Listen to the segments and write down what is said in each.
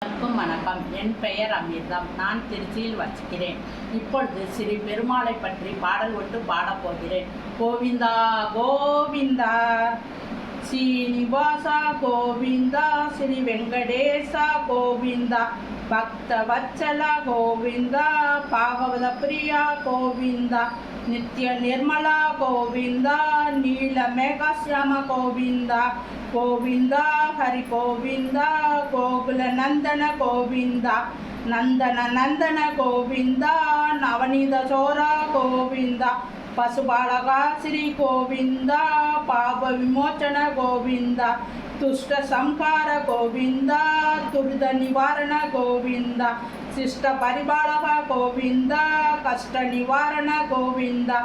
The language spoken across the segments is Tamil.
அனைவருக்கும் வணக்கம். என் பெயர் அமிர்தம். நான் திருச்சியில் வசிக்கிறேன். இப்பொழுது ஸ்ரீ பெருமாளை பற்றி பாடல் ஒன்று பாடப்போகிறேன். கோவிந்தா கோவிந்தா ஸ்ரீனிவாசா கோவிந்தா, ஸ்ரீ வெங்கடேசா கோவிந்தா, பக்த வத்சலா கோவிந்தா, பாகவத பிரியா கோவிந்தா, நித்ய நிர்மலா கோவிந்தா, நீல மேகாசியாம கோவிந்தா, கோவிந்தா ஹரி கோவிந்தா, கோகுல நந்தன கோவிந்தா, நந்தன நந்தன கோவிந்தா, நவநீத சோரா கோவிந்தா, பசுபாலகா ஸ்ரீ கோவிந்தா, பாப விமோச்சன கோவிந்தா, துஷ்ட சம்ஹார கோவிந்தா, துரித நிவாரண கோவிந்தா, சிஷ்ட பரிபாலக கோவிந்தா, கஷ்ட நிவாரண கோவிந்தா,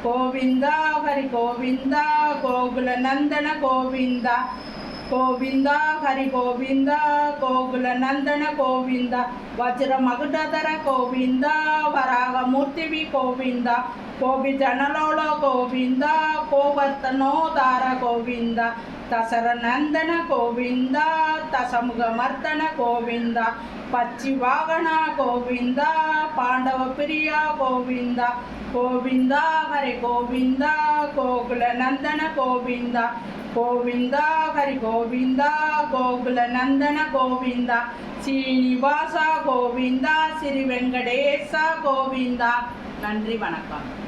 கோவிந்தா ஹரி கோவிந்தா, கோகுல நந்தன கோவிந்தா, கோவிந்தா ஹரி கோவிந்தா, கோகுல நந்தன கோவிந்தா, வஜ்ர மகுடதர கோவிந்தா, வராகமூர்த்திவி கோவிந்தா, கோபி ஜனலோல கோவிந்தா, கோவர்த்தனோதார கோவிந்தா, தசர நந்தன கோவிந்தா, தசமுக மர்த்தன கோவிந்தா, பச்சி வாகன கோவிந்தா, பாண்டவ பிரியா கோவிந்தா, கோவிந்தா ஹரி கோவிந்தா, கோகுல நந்தன கோவிந்தா, கோவிந்தா ஹரி கோவிந்தா, கோகுல நந்தன கோவிந்தா, ஸ்ரீனிவாசா கோவிந்தா, ஸ்ரீ வெங்கடேசா கோவிந்தா. நன்றி, வணக்கம்.